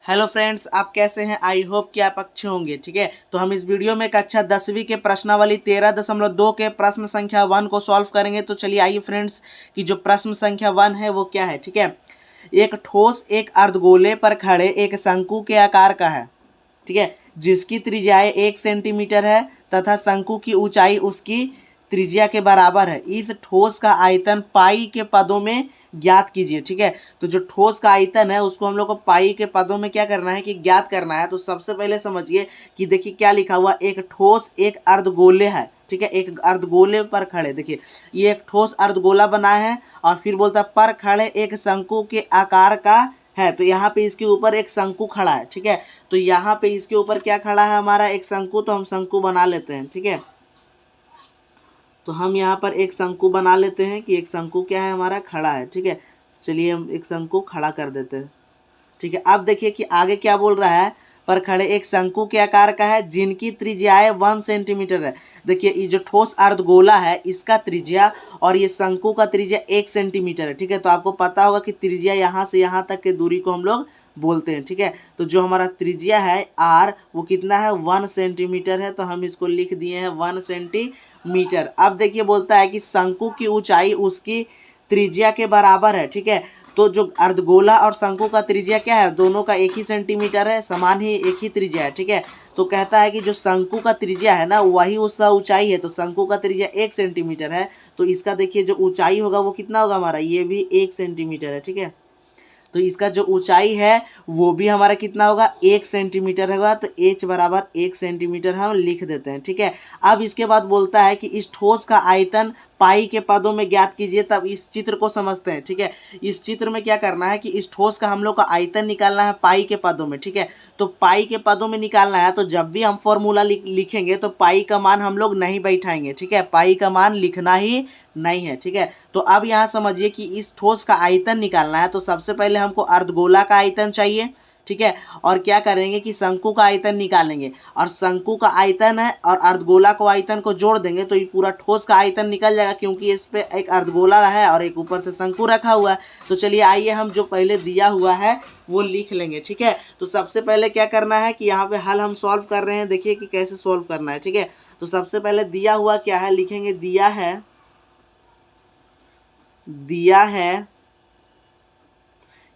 Hello friends, आप कैसे हैं। आई होप कि आप अच्छे होंगे। ठीक है, तो हम इस वीडियो में कक्षा 10वीं के प्रश्नावली 13.2 के प्रश्न संख्या 1 को सॉल्व करेंगे। तो चलिए आइए फ्रेंड्स कि जो प्रश्न संख्या 1 है वो क्या है। ठीक है, एक ठोस एक अर्धगोले पर खड़े एक शंकु के आकार का है। ठीक है, जिसकी त्रिज्याएं 1 सेंटीमीटर है तथा शंकु की ऊंचाई उसकी त्रिज्या के बराबर है। इस ठोस का आयतन पाई के पदों में ज्ञात कीजिए। ठीक है, तो जो ठोस का आयतन है उसको हम लोग को पाई के पदों में क्या करना है कि ज्ञात करना है। तो सबसे पहले समझिए कि देखिए क्या लिखा हुआ, एक ठोस एक अर्धगोले है। ठीक है, एक अर्धगोले पर खड़े, देखिए ये एक ठोस अर्धगोला बना है और फिर बोलता है पर खड़े एक शंकु के आकार का है। तो यहाँ पे इसके ऊपर एक शंकु खड़ा है। ठीक है, तो यहाँ पे इसके ऊपर क्या खड़ा है, हमारा एक शंकु। तो हम शंकु बना लेते हैं। ठीक है, तो हम यहाँ पर एक शंकु बना लेते हैं कि एक शंकु क्या है, हमारा खड़ा है। ठीक है, चलिए हम एक शंकु खड़ा कर देते हैं। ठीक है, अब देखिए कि आगे क्या बोल रहा है, पर खड़े एक शंकु के आकार का है जिनकी त्रिज्याएं 1 सेंटीमीटर है। देखिए ये जो ठोस अर्धगोला है इसका त्रिज्या और ये शंकु का त्रिज्या 1 सेंटीमीटर है। ठीक है, तो आपको पता होगा कि त्रिज्या यहाँ से यहाँ तक के दूरी को हम लोग बोलते हैं। ठीक है, तो जो हमारा त्रिज्या है आर वो कितना है, 1 सेंटीमीटर है। तो हम इसको लिख दिए हैं 1 सेंटीमीटर। अब देखिए बोलता है कि शंकु की ऊंचाई उसकी त्रिज्या के बराबर है। ठीक है, तो जो अर्धगोला और शंकु का त्रिज्या क्या है, दोनों का 1 ही सेंटीमीटर है, समान ही एक ही त्रिज्या है। ठीक है, तो कहता है कि जो शंकु का त्रिज्या है ना वही उसका ऊंचाई है। तो शंकु का त्रिज्या 1 सेंटीमीटर है, तो इसका देखिए जो ऊंचाई होगा वो कितना होगा हमारा, ये भी 1 सेंटीमीटर है। ठीक है, तो इसका जो ऊंचाई है वो भी हमारा कितना होगा, 1 सेंटीमीटर होगा। तो h बराबर 1 सेंटीमीटर हम लिख देते हैं। ठीक है, अब इसके बाद बोलता है कि इस ठोस का आयतन पाई के पदों में ज्ञात कीजिए। तब इस चित्र को समझते हैं। ठीक है, इस चित्र में क्या करना है कि इस ठोस का हम लोग का आयतन निकालना है पाई के पदों में। ठीक है, तो पाई के पदों में निकालना है तो जब भी हम फॉर्मूला लिखेंगे तो पाई का मान हम लोग नहीं बैठाएंगे। ठीक है, पाई का मान लिखना ही नहीं है। ठीक है, तो अब यहाँ समझिए कि इस ठोस का आयतन निकालना है। तो सबसे पहले हमको अर्धगोला का आयतन चाहिए। ठीक है, और क्या करेंगे कि शंकु का आयतन निकालेंगे और शंकु का आयतन है और अर्धगोला को आयतन को जोड़ देंगे तो ये पूरा ठोस का आयतन निकल जाएगा, क्योंकि इस पे एक अर्धगोला है और एक ऊपर से शंकु रखा हुआ है। तो चलिए आइए हम जो पहले दिया हुआ है वो लिख लेंगे। ठीक है, तो सबसे पहले क्या करना है कि यहाँ पे हल हम सॉल्व कर रहे हैं, देखिए कि कैसे सॉल्व करना है। ठीक है, तो सबसे पहले दिया हुआ क्या है, लिखेंगे दिया है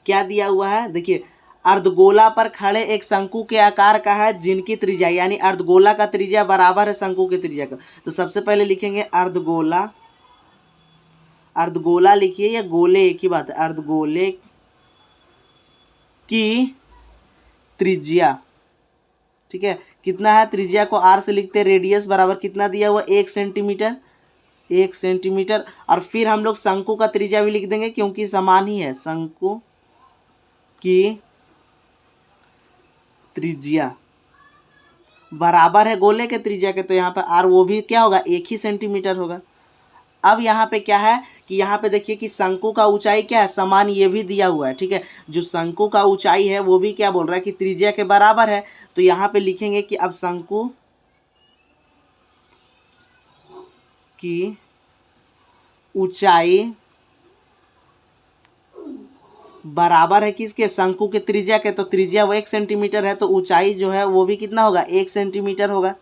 क्या दिया हुआ है, देखिए अर्धगोला पर खड़े एक शंकु के आकार का है जिनकी त्रिज्या, यानी अर्धगोला का त्रिज्या बराबर है शंकु की त्रिज्या का। तो सबसे पहले लिखेंगे अर्धगोला लिखिए या गोले एक ही बात है, अर्धगोले की त्रिज्या। ठीक है, कितना है, त्रिज्या को आर से लिखते हैं, रेडियस बराबर कितना दिया हुआ, 1 सेंटीमीटर। 1 सेंटीमीटर और फिर हम लोग शंकु का त्रिज्या भी लिख देंगे क्योंकि समान ही है, शंकु की त्रिज्या बराबर है गोले के त्रिज्या के। तो यहाँ पे आर वो भी क्या होगा, 1 ही सेंटीमीटर होगा। अब यहाँ पे क्या है कि यहाँ पे देखिए कि शंकु का ऊंचाई क्या है, समान ये भी दिया हुआ है। ठीक है, जो शंकु का ऊंचाई है वो भी क्या बोल रहा है कि त्रिज्या के बराबर है। तो यहाँ पे लिखेंगे कि अब शंकु की ऊंचाई बराबर है किसके, शंकु के त्रिज्या के। तो त्रिज्या वो 1 सेंटीमीटर है, तो ऊंचाई जो है वो भी कितना होगा, 1 सेंटीमीटर होगा।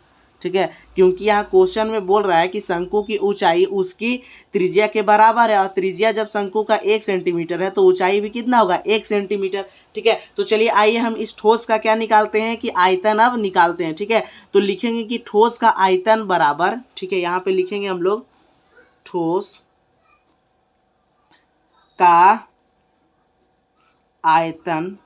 ठीक है, क्योंकि यहाँ क्वेश्चन में बोल रहा है कि शंकु की ऊंचाई उसकी त्रिज्या के बराबर है और त्रिज्या जब शंकु का 1 सेंटीमीटर है तो ऊंचाई भी कितना होगा, 1 सेंटीमीटर। ठीक है, तो चलिए आइए हम इस ठोस का क्या निकालते हैं कि आयतन अब निकालते हैं। ठीक है, तो लिखेंगे कि ठोस का आयतन बराबर, ठीक है यहाँ पे लिखेंगे हम लोग ठोस का आयतन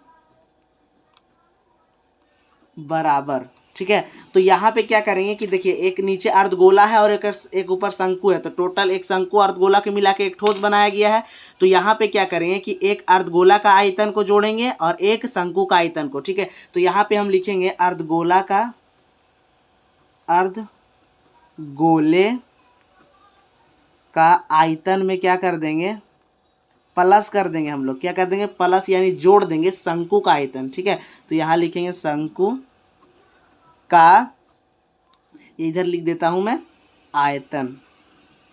बराबर। ठीक है, तो यहाँ पे क्या करेंगे कि देखिए एक नीचे अर्धगोला है और एक ऊपर शंकु है, तो टोटल एक शंकु अर्धगोला के मिला के एक ठोस बनाया गया है। तो यहाँ पे क्या करेंगे कि एक अर्धगोला का आयतन को जोड़ेंगे और एक शंकु का आयतन को। ठीक है, तो यहाँ पे हम लिखेंगे अर्धगोले का आयतन में क्या कर देंगे, प्लस कर देंगे। हम लोग क्या कर देंगे, प्लस यानी जोड़ देंगे शंकु का आयतन। ठीक है, तो यहाँ लिखेंगे शंकु का, इधर लिख देता हूं मैं आयतन।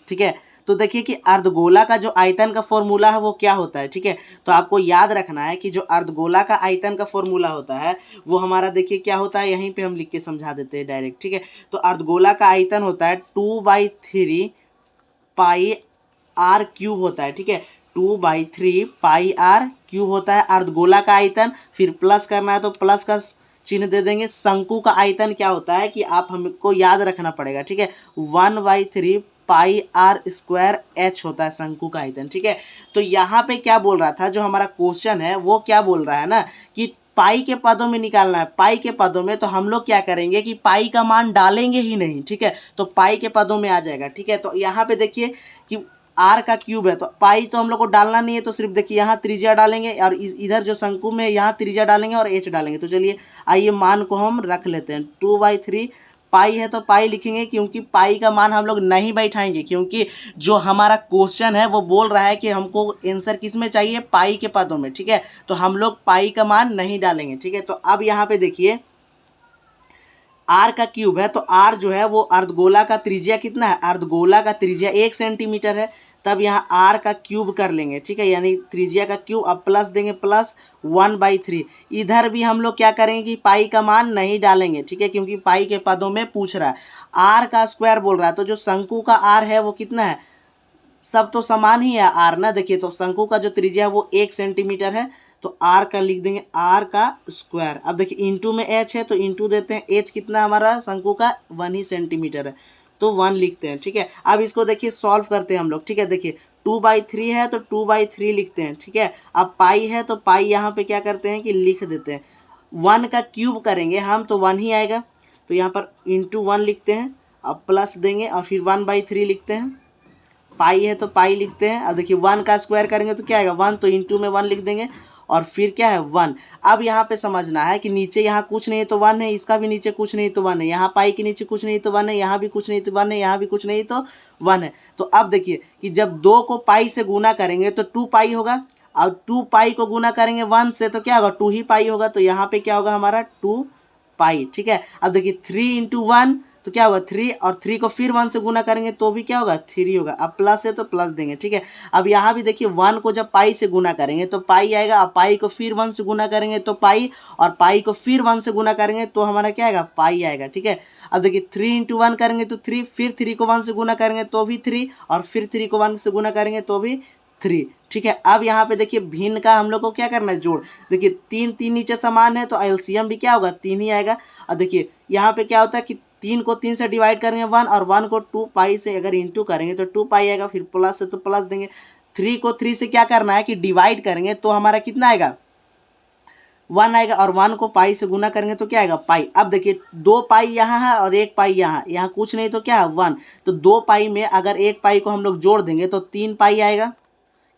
ठीक है, तो देखिए कि अर्धगोला का जो आयतन का फॉर्मूला है वो क्या होता है, ठीक है। तो आपको याद रखना है कि जो अर्धगोला का आयतन का फॉर्मूला होता है वो हमारा देखिए क्या होता है, यहीं पे हम लिख के समझा देते हैं डायरेक्ट, ठीक है। तो अर्धगोला का आयतन होता है 2/3 पाई आर क्यूब होता है, ठीक है। 2/3 पाई आर क्यूब होता है अर्धगोला का आयतन। फिर प्लस करना है तो प्लस का चिन्ह दे देंगे। शंकु का आयतन क्या होता है कि आप हमको याद रखना पड़ेगा, ठीक है। 1/3 पाई आर स्क्वायर एच होता है शंकु का आयतन, ठीक है। तो यहाँ पे क्या बोल रहा था, जो हमारा क्वेश्चन है वो क्या बोल रहा है ना कि पाई के पदों में निकालना है। पाई के पदों में तो हम लोग क्या करेंगे कि पाई का मान डालेंगे ही नहीं, ठीक है। तो पाई के पदों में आ जाएगा, ठीक है। तो यहाँ पे देखिए कि आर का क्यूब है तो पाई तो हम लोग को डालना नहीं है, तो सिर्फ देखिए यहाँ त्रिज्या डालेंगे और इधर जो शंकु में यहाँ त्रिज्या डालेंगे और एच डालेंगे। तो चलिए आइए मान को हम रख लेते हैं। 2/3 पाई है तो पाई लिखेंगे, क्योंकि पाई का मान हम लोग नहीं बैठाएंगे, क्योंकि जो हमारा क्वेश्चन है वो बोल रहा है कि हमको आंसर किस में चाहिए, पाई के पदों में, ठीक है। तो हम लोग पाई का मान नहीं डालेंगे, ठीक है। तो अब यहाँ पे देखिए आर का क्यूब है तो आर जो है वो अर्धगोला का त्रिज्या कितना है, अर्धगोला का त्रिज्या 1 सेंटीमीटर है। तब यहाँ आर का क्यूब कर लेंगे, ठीक है, यानी त्रिज्या का क्यूब। अब प्लस देंगे, प्लस 1/3। इधर भी हम लोग क्या करेंगे कि पाई का मान नहीं डालेंगे, ठीक है, क्योंकि पाई के पदों में पूछ रहा है। आर का स्क्वायर बोल रहा है, तो जो शंकु का आर है वो कितना है, सब तो समान ही है आर ना। देखिए तो शंकु का जो त्रिज्या है वो 1 सेंटीमीटर है, तो आर का लिख देंगे आर का स्क्वायर। अब देखिए इंटू में एच है तो इंटू देते हैं, एच कितना हमारा शंकु का 1 ही सेंटीमीटर है, तो 1 लिखते हैं, ठीक है। अब इसको देखिए सॉल्व करते हैं हम लोग, ठीक है। देखिए 2/3 है तो 2/3 लिखते हैं, ठीक है। अब पाई है तो पाई यहाँ पे क्या करते हैं कि लिख देते हैं। 1 का क्यूब करेंगे हम तो 1 ही आएगा, तो यहाँ पर इंटू 1 लिखते हैं। अब प्लस देंगे और फिर 1/3 लिखते हैं। पाई है तो पाई लिखते हैं। अब देखिए 1 का स्क्वायर करेंगे तो क्या आएगा 1, तो इंटू में 1 लिख देंगे और फिर क्या है 1। अब यहाँ पे समझना है कि नीचे यहाँ कुछ नहीं तो 1 है, इसका भी नीचे कुछ नहीं तो 1 है, यहाँ पाई के नीचे कुछ नहीं तो 1 है, यहाँ भी कुछ नहीं तो 1 है, यहाँ भी कुछ नहीं तो 1 है। तो अब देखिए कि जब 2 को पाई से गुना करेंगे तो 2 पाई होगा, और 2 पाई को गुना करेंगे 1 से तो क्या होगा 2 ही पाई होगा, तो यहाँ पे क्या होगा हमारा 2 पाई, ठीक है। अब देखिए 3 × 1 तो क्या होगा 3, और 3 को फिर 1 से गुना करेंगे तो भी क्या होगा 3 होगा। अब प्लस है तो प्लस देंगे, ठीक है। अब यहाँ भी देखिए 1 को जब पाई से गुना करेंगे तो पाई आएगा, अब पाई को फिर 1 से गुना करेंगे तो पाई, और पाई को फिर 1 से गुना करेंगे तो हमारा क्या आएगा पाई आएगा, ठीक है। अब देखिए 3 × 1 करेंगे तो 3, फिर 3 को 1 से गुना करेंगे तो भी 3, और फिर 3 को 1 से गुना करेंगे तो भी 3, ठीक है। अब यहाँ पे देखिए भिन्न का हम लोग को क्या करना है जोड़। देखिए 3 3 नीचे समान है तो एलसीएम भी क्या होगा 3 ही आएगा। और देखिए यहाँ पे क्या होता है कि 3 को 3 से डिवाइड करेंगे 1, और 1 को 2 पाई से अगर इंटू करेंगे तो 2 पाई आएगा, फिर प्लस है तो प्लस देंगे। 3 को 3 से क्या करना है कि डिवाइड करेंगे तो हमारा कितना आएगा 1 आएगा, और 1 को पाई से गुना करेंगे तो क्या आएगा पाई। अब देखिए 2 पाई यहाँ है और 1 पाई यहाँ, यहाँ कुछ नहीं तो क्या है 1, तो 2 पाई में अगर 1 पाई को हम लोग जोड़ देंगे तो 3 पाई आएगा।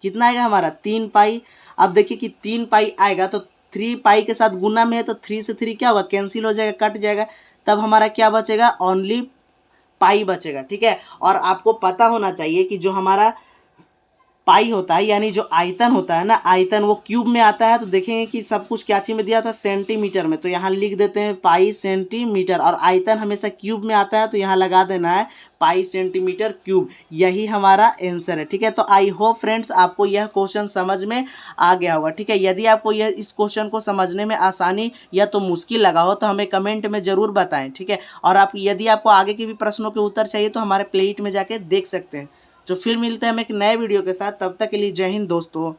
कितना आएगा हमारा 3 पाई। अब देखिए कि 3 पाई आएगा तो 3 पाई के साथ गुना में है तो 3 से 3 क्या होगा कैंसिल हो जाएगा, कट जाएगा, तब हमारा क्या बचेगा ओनली पाई बचेगा, ठीक है। और आपको पता होना चाहिए कि जो हमारा पाई होता है यानी जो आयतन होता है ना, आयतन वो क्यूब में आता है, तो देखेंगे कि सब कुछ क्या चीज में दिया था सेंटीमीटर में, तो यहाँ लिख देते हैं पाई सेंटीमीटर, और आयतन हमेशा क्यूब में आता है तो यहाँ लगा देना है पाई सेंटीमीटर क्यूब। यही हमारा आंसर है, ठीक है। तो आई होप फ्रेंड्स आपको यह क्वेश्चन समझ में आ गया होगा, ठीक है। यदि आपको यह इस क्वेश्चन को समझने में आसानी या तो मुश्किल लगा हो तो हमें कमेंट में ज़रूर बताएं, ठीक है। और आप यदि आपको आगे के भी प्रश्नों के उत्तर चाहिए तो हमारे प्लेलिस्ट में जाके देख सकते हैं। तो फिर मिलते हैं हम एक नए वीडियो के साथ, तब तक के लिए जय हिंद दोस्तों।